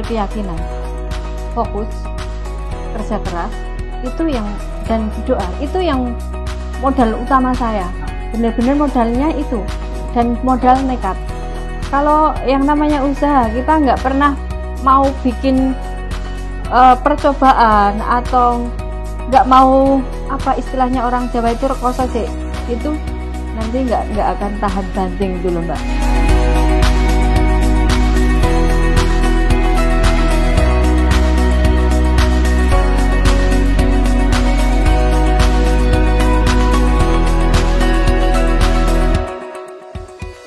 keyakinan, fokus, kerja keras, itu yang, dan doa, itu yang modal utama saya. Benar-benar modalnya itu, dan modal nekat. Kalau yang namanya usaha, kita nggak pernah mau bikin percobaan atau nggak mau, apa istilahnya orang Jawa itu, rekoso sih, itu nanti nggak akan tahan banting dulu Mbak.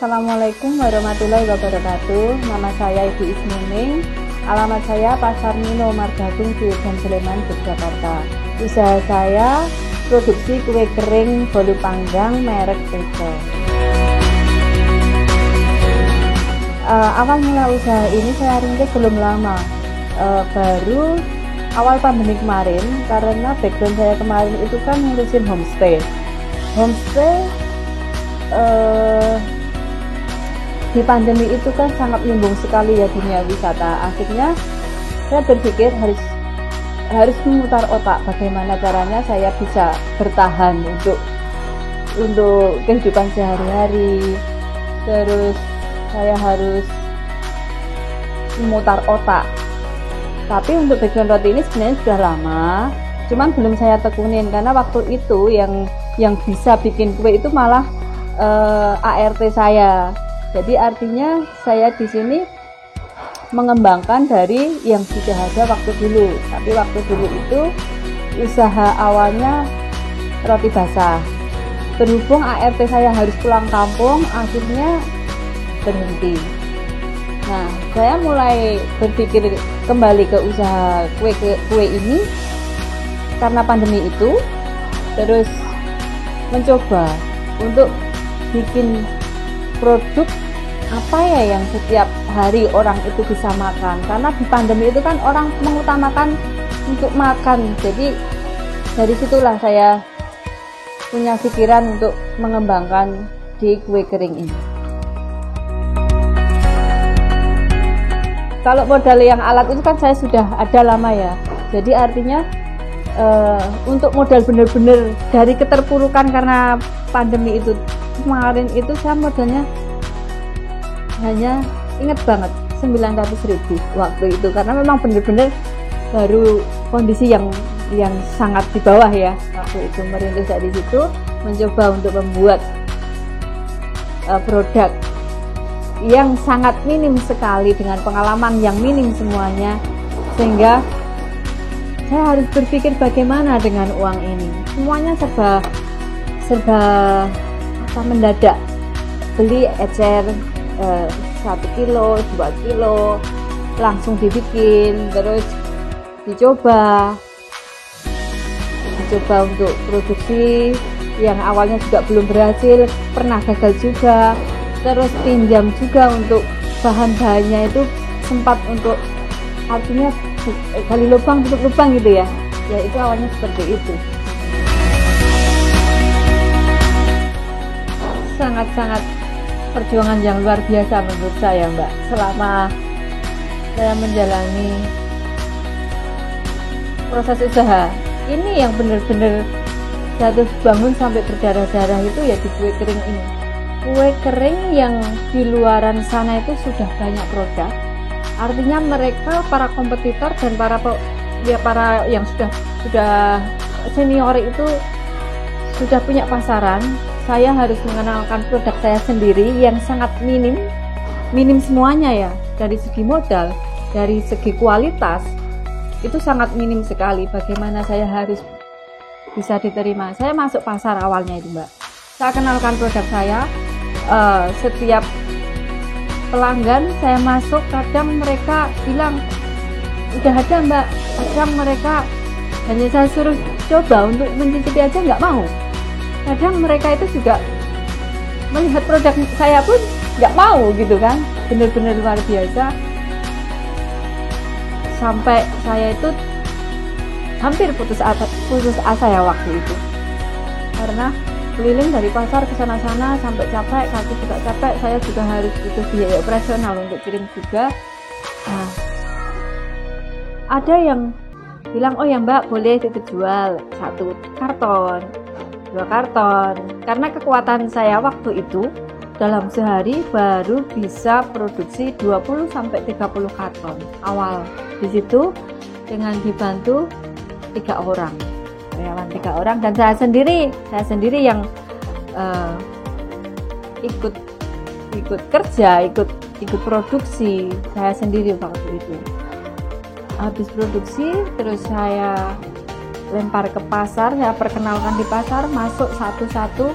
Assalamualaikum warahmatullahi wabarakatuh. Nama saya Ibu Ismuning. Alamat saya Pasar Mino Margagung, Cilegon, Sleman, Yogyakarta. Usaha saya produksi kue kering bolu panggang merek Eco. Awal mula usaha ini saya rintis belum lama, baru awal pandemi kemarin, karena background saya kemarin itu kan ngurusin homestay. Di pandemi itu kan sangat nimbung sekali ya dunia wisata. Akhirnya saya berpikir harus memutar otak bagaimana caranya saya bisa bertahan untuk kehidupan sehari-hari. Terus saya harus memutar otak. Tapi untuk background roti ini sebenarnya sudah lama, cuman belum saya tekunin karena waktu itu yang bisa bikin kue itu malah ART saya. Jadi artinya saya di sini mengembangkan dari yang sudah ada waktu dulu. Tapi waktu dulu itu usaha awalnya roti basah. Berhubung ART saya harus pulang kampung, akhirnya berhenti. Nah, saya mulai berpikir kembali ke usaha kue ini karena pandemi itu, terus mencoba untuk bikin produk apa ya yang setiap hari orang itu bisa makan, karena di pandemi itu kan orang mengutamakan untuk makan. Jadi dari situlah saya punya pikiran untuk mengembangkan di kue kering ini. Kalau modal yang alat itu kan saya sudah ada lama ya, jadi artinya untuk modal benar-benar dari keterpurukan karena pandemi itu kemarin itu, saya modalnya hanya inget banget 900.000 waktu itu, karena memang benar-benar baru kondisi yang sangat di bawah ya. Waktu itu merintis dari situ, mencoba untuk membuat produk yang sangat minim sekali dengan pengalaman yang minim semuanya, sehingga saya harus berpikir bagaimana dengan uang ini. Semuanya serba mendadak, beli ecer 1 kilo, 2 kilo langsung dibikin, terus dicoba untuk produksi yang awalnya juga belum berhasil, pernah gagal juga, terus pinjam juga untuk bahan-bahannya itu, sempat untuk artinya gali lubang tutup lubang gitu ya itu awalnya seperti itu. Sangat-sangat perjuangan yang luar biasa menurut saya Mbak, selama saya menjalani proses usaha ini yang benar-benar jatuh bangun sampai berdarah-darah itu ya di kue kering ini. Kue kering yang di luaran sana itu sudah banyak produk, artinya mereka para kompetitor dan para yang sudah senior itu sudah punya pasaran. Saya harus mengenalkan produk saya sendiri yang sangat minim semuanya ya, dari segi modal, dari segi kualitas itu sangat minim sekali. Bagaimana saya harus bisa diterima? Saya masuk pasar awalnya itu Mbak, saya kenalkan produk saya, setiap pelanggan saya masuk, kadang mereka bilang udah ada Mbak, kadang mereka hanya saya suruh coba untuk mencicipi aja nggak mau. Kadang mereka itu juga melihat produk saya pun nggak mau gitu kan. Benar-benar luar biasa, sampai saya itu hampir putus asa ya waktu itu, karena keliling dari pasar ke sana-sana sampai capek, kaki juga capek, saya juga harus butuh biaya operasional untuk kirim juga. Nah, ada yang bilang, oh ya Mbak boleh titip jual 1 karton, 2 karton, karena kekuatan saya waktu itu dalam sehari baru bisa produksi 20-30 karton awal. Di situ dengan dibantu 3 orang, karyawan 3 orang, dan saya sendiri yang ikut kerja, ikut produksi. Saya sendiri waktu itu. Habis produksi terus saya lempar ke pasar, saya perkenalkan di pasar, masuk satu-satu.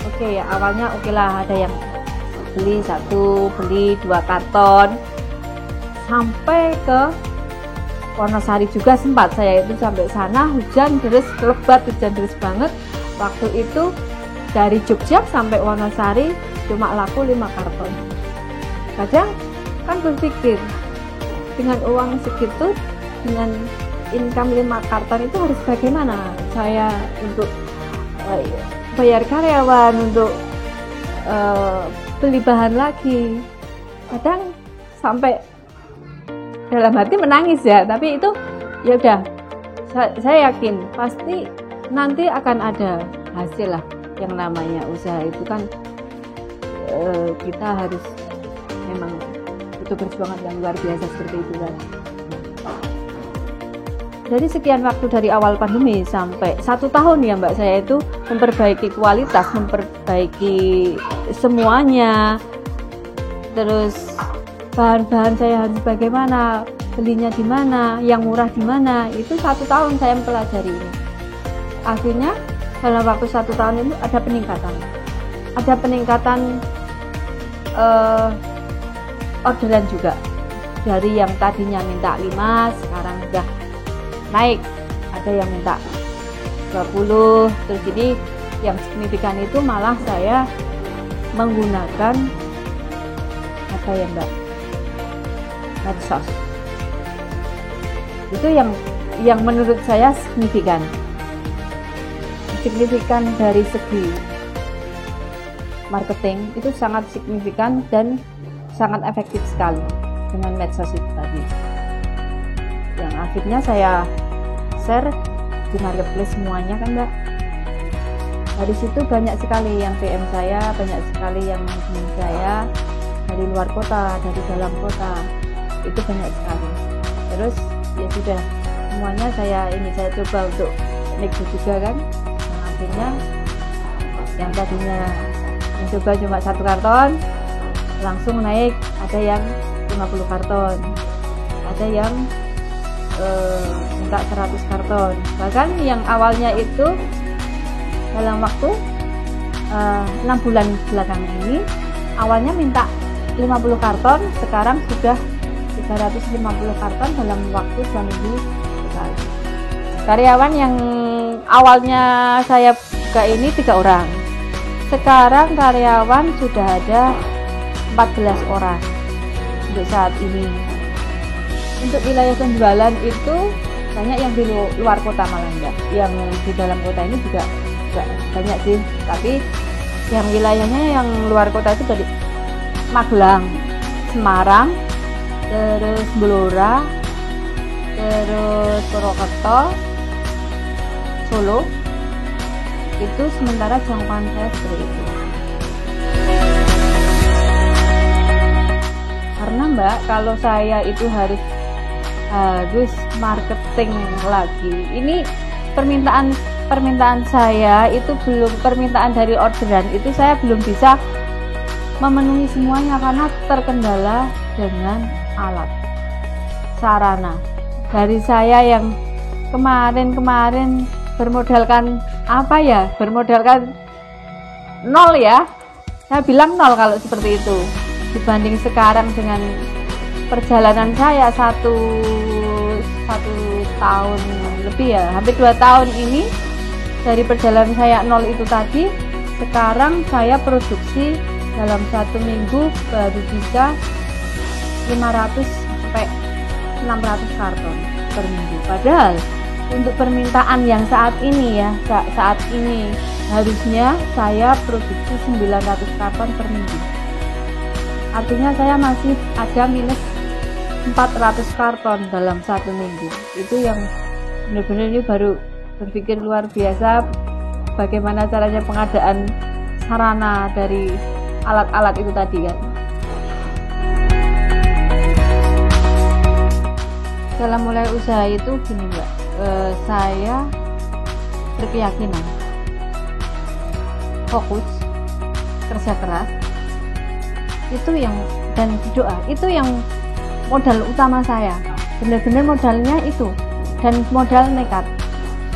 Oke ya, awalnya oke lah, ada yang beli 1, beli 2 karton, sampai ke Wonosari juga sempat saya itu sampai sana, hujan deras lebat, hujan deras banget. Waktu itu dari Jogja sampai Wonosari cuma laku 5 karton. Kadang kan berpikir, dengan uang segitu, dengan income 5 karton itu harus bagaimana saya untuk bayar karyawan, untuk beli bahan lagi. Kadang sampai dalam hati menangis ya, tapi itu ya udah, saya yakin pasti nanti akan ada hasil lah. Yang namanya usaha itu kan kita harus memang butuh perjuangan yang luar biasa seperti itu kan. Dari sekian waktu dari awal pandemi sampai 1 tahun ya Mbak, saya itu memperbaiki kualitas, memperbaiki semuanya. Terus bahan-bahan saya harus bagaimana, belinya di mana, yang murah di mana, itu 1 tahun saya mempelajari ini. Akhirnya dalam waktu 1 tahun itu ada peningkatan orderan juga. Dari yang tadinya minta 5, sekarang udah naik, ada yang minta 20. Terus ini yang signifikan itu malah saya menggunakan apa ya Mbak, medsos. Itu yang menurut saya signifikan dari segi marketing, itu sangat signifikan dan sangat efektif sekali dengan medsos itu tadi, yang akhirnya saya share di marketplace semuanya kan Mbak. Dari situ banyak sekali yang PM saya, banyak sekali yang menghubungi saya dari luar kota, dari dalam kota, itu banyak sekali. Terus ya sudah, semuanya saya coba untuk next juga kan. Nah, akhirnya yang tadinya mencoba cuma 1 karton langsung naik, ada yang 50 karton, ada yang minta 100 karton. Bahkan yang awalnya itu dalam waktu 6 bulan belakangan ini, awalnya minta 50 karton, sekarang sudah 350 karton dalam waktu 2 minggu sekali. Karyawan yang awalnya saya buka ini 3 orang, sekarang karyawan sudah ada 14 orang untuk saat ini. Untuk wilayah penjualan itu banyak yang di luar kota malah enggak, yang di dalam kota ini juga banyak sih, tapi yang wilayahnya yang luar kota itu dari Magelang, Semarang, terus Blora, terus Purwokerto, Solo. Itu sementara jangkauan saya seperti itu. Karena Mbak, kalau saya itu harus marketing lagi. Ini permintaan saya itu belum, permintaan dari orderan itu saya belum bisa memenuhi semuanya karena terkendala dengan alat sarana. Dari saya yang kemarin bermodalkan bermodalkan 0 ya, saya bilang 0 kalau seperti itu, dibanding sekarang dengan perjalanan saya satu tahun lebih ya, hampir 2 tahun ini. Dari perjalanan saya 0 itu tadi, sekarang saya produksi dalam 1 minggu baru bisa 500 sampai 600 karton per minggu. Padahal untuk permintaan yang saat ini harusnya saya produksi 900 karton per minggu. Artinya saya masih ada minus 400 karton dalam 1 minggu. Itu yang benar-benar ini baru berpikir luar biasa bagaimana caranya pengadaan sarana dari alat-alat itu tadi kan. Dalam mulai usaha itu gini Mbak, saya berkeyakinan, fokus, kerja keras, itu yang, dan doa, itu yang modal utama saya. Benar-benar modalnya itu, dan modal nekat.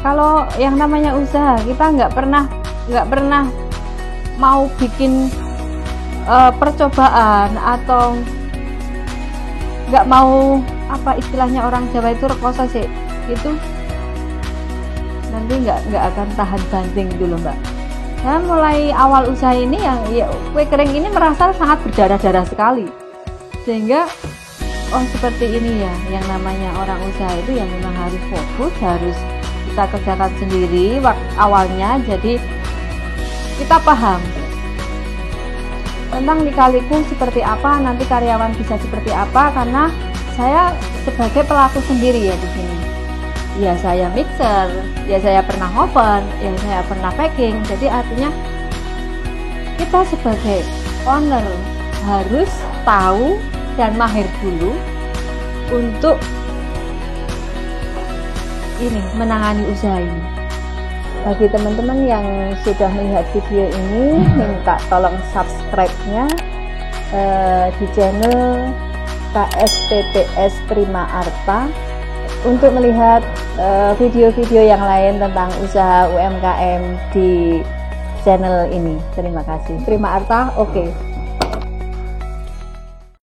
Kalau yang namanya usaha, kita nggak pernah mau bikin percobaan atau nggak mau, apa istilahnya orang Jawa itu, rekoso sih, itu nanti nggak akan tahan banting dulu Mbak. Saya mulai awal usaha ini yang ya, kue kering ini merasa sangat berdarah-darah sekali, sehingga oh seperti ini ya yang namanya orang usaha itu yang memang harus fokus, harus kita kerjakan sendiri awalnya. Jadi kita paham tentang lika-liku seperti apa, nanti karyawan bisa seperti apa, karena saya sebagai pelaku sendiri ya di sini. Ya saya mixer, ya saya pernah oven, ya saya pernah packing. Jadi artinya kita sebagai owner harus tahu dan mahir dulu untuk ini menangani usaha ini. Bagi teman-teman yang sudah melihat video ini, minta tolong subscribe-nya di channel KSPPS Prima Arta untuk melihat video-video yang lain tentang usaha UMKM di channel ini. Terima kasih. Prima Arta, oke.